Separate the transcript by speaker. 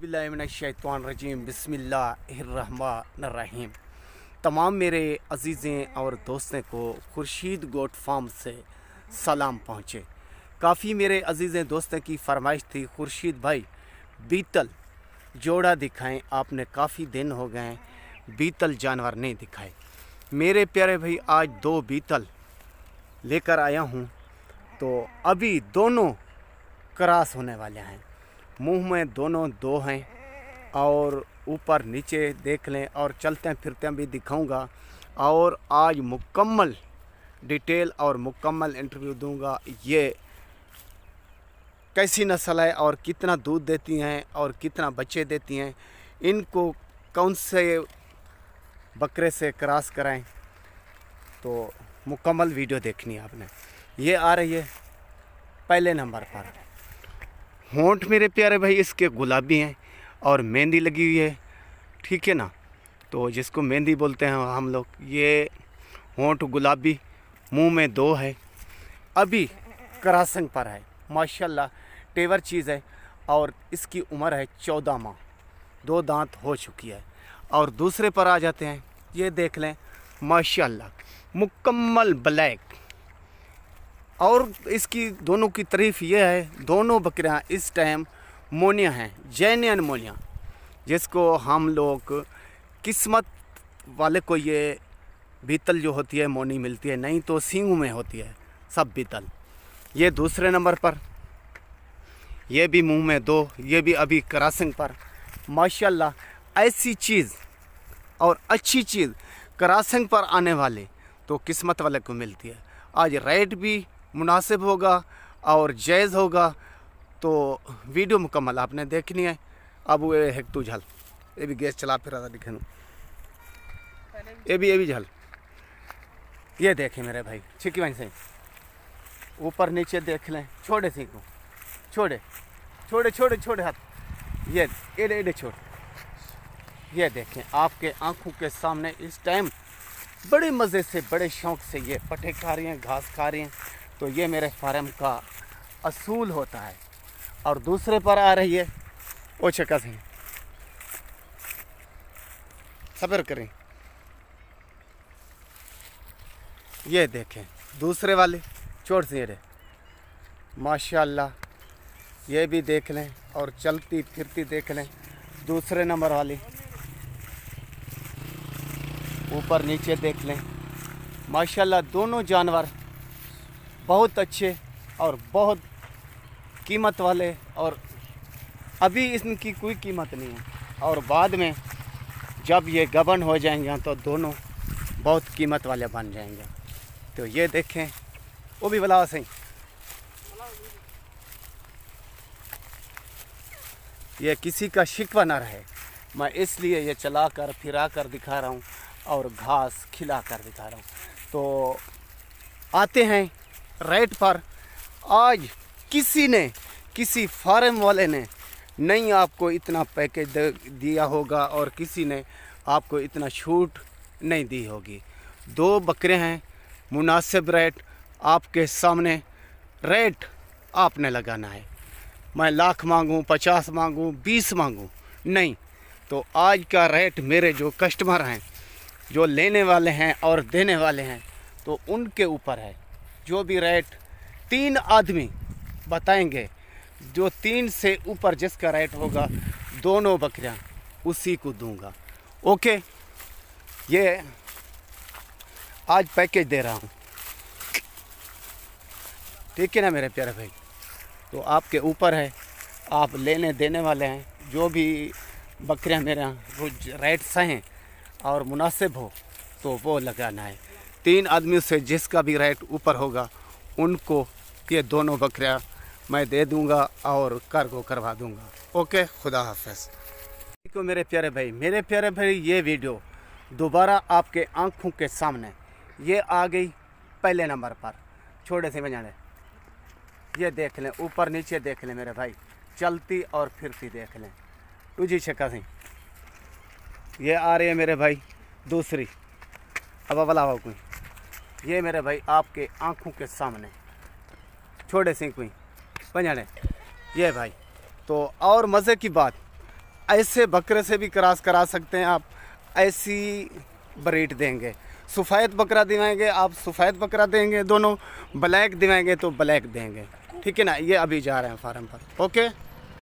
Speaker 1: औज़ुबिल्लाहिमिनश्शैतानिर्रजीम बिस्मिल्लाहिर्रहमानिर्रहीम। तमाम मेरे अज़ीज़ें और दोस्तों को खुर्शीद गोट फार्म से सलाम पहुँचे। काफ़ी मेरे अज़ीज़ें दोस्तों की फरमाइश थी, खुर्शीद भाई बीतल जोड़ा दिखाएं, आपने काफ़ी दिन हो गए बीतल जानवर नहीं दिखाए। मेरे प्यारे भाई आज दो बीतल लेकर आया हूँ। तो अभी दोनों क्रॉस होने वाले हैं, मुंह में दोनों दो हैं और ऊपर नीचे देख लें और चलते फिरते भी दिखाऊंगा और आज मुकम्मल डिटेल और मुकम्मल इंटरव्यू दूंगा। ये कैसी नस्ल है और कितना दूध देती हैं और कितना बच्चे देती हैं, इनको कौन से बकरे से क्रॉस कराएं, तो मुकम्मल वीडियो देखनी है आपने। ये आ रही है पहले नंबर पर। होंठ मेरे प्यारे भाई इसके गुलाबी हैं और मेहंदी लगी हुई है, ठीक है ना, तो जिसको मेहंदी बोलते हैं हम लोग। ये होंठ गुलाबी, मुंह में दो है, अभी क्रॉसिंग पर है, माशाल्लाह तेवर चीज़ है। और इसकी उम्र है 14 माह, 2 दांत हो चुकी है। और दूसरे पर आ जाते हैं, ये देख लें माशाल्लाह मुकम्मल ब्लैक। और इसकी दोनों की तारीफ़ ये है, दोनों बकरियां इस टाइम मोनिया हैं, जेन्युइन मोनिया, जिसको हम लोग किस्मत वाले को ये बीतल जो होती है मोनी मिलती है, नहीं तो सींगू में होती है सब बीतल। ये दूसरे नंबर पर, ये भी मुंह में दो, ये भी अभी क्रॉसिंग पर। माशाल्लाह ऐसी चीज़ और अच्छी चीज़ क्रॉसिंग पर आने वाले तो किस्मत वाले को मिलती है। आज रेट भी मुनासिब होगा और जायज़ होगा, तो वीडियो मुकम्मल आपने देखनी है। अब वो एक तो झल, ये भी गैस चला फिर रहा दिखे, ये भी झल, ये देखें मेरे भाई छिकी वहीं से ऊपर नीचे देख लें। छोड़े सी को, छोड़े छोड़े छोड़े छोड़े हाथ, ये एडे एडे छोड़। ये देखें आपके आंखों के सामने इस टाइम बड़े मज़े से बड़े शौक़ से ये पट्टे खा रही हैं, घास खा रही हैं। तो ये मेरे फार्म का असूल होता है। और दूसरे पर आ रही है वो चक्का से, सब्र करें। ये देखें दूसरे वाले छोड़ से रहे, माशाल्लाह ये भी देख लें और चलती फिरती देख लें। दूसरे नंबर वाली ऊपर नीचे देख लें, माशाल्लाह दोनों जानवर बहुत अच्छे और बहुत कीमत वाले। और अभी इनकी कोई कीमत नहीं है, और बाद में जब ये गबन हो जाएंगे तो दोनों बहुत कीमत वाले बन जाएंगे। तो ये देखें वो भी बला सही, ये किसी का शिकवा न रहे, मैं इसलिए ये चला कर फिरा कर दिखा रहा हूँ और घास खिला कर दिखा रहा हूँ। तो आते हैं रेट पर। आज किसी फार्म वाले ने नहीं आपको इतना पैकेज दिया होगा और किसी ने आपको इतना छूट नहीं दी होगी। 2 बकरे हैं, मुनासिब रेट आपके सामने, रेट आपने लगाना है। मैं लाख मांगूं, 50 मांगूं, 20 मांगूं नहीं, तो आज का रेट मेरे जो कस्टमर हैं, जो लेने वाले हैं और देने वाले हैं, तो उनके ऊपर है। जो भी रेट 3 आदमी बताएंगे, जो 3 से ऊपर जिसका रेट होगा, दोनों बकरियां उसी को दूंगा। ओके, ये आज पैकेज दे रहा हूँ, ठीक है ना मेरे प्यारे भाई। तो आपके ऊपर है, आप लेने देने वाले हैं। जो भी बकरियां मेरे यहाँ रेट सही हैं और मुनासिब हो तो वो लगाना है। 3 आदमियों से जिसका भी रेट ऊपर होगा उनको ये दोनों बकरियां मैं दे दूंगा और कर को करवा दूंगा। ओके, खुदा हाफ़िज़। तो मेरे प्यारे भाई ये वीडियो दोबारा आपके आंखों के सामने ये आ गई पहले नंबर पर। छोटे से बजाने, ये देख लें, ऊपर नीचे देख लें मेरे भाई, चलती और फिरती देख लें। तुझी छक्का सिंह ये आ रही है मेरे भाई दूसरी, अब अवलावा कोई, ये मेरे भाई आपके आंखों के सामने छोटे सिंह कोई बजाने, ये भाई। तो और मज़े की बात, ऐसे बकरे से भी क्रॉस करा सकते हैं आप, ऐसी ब्रीड देंगे। सफ़ेद बकरा दिवाएंगे आप, सफ़ेद बकरा देंगे, दोनों ब्लैक दिवाएंगे तो ब्लैक देंगे, ठीक है ना। ये अभी जा रहे हैं फार्म पर। ओके।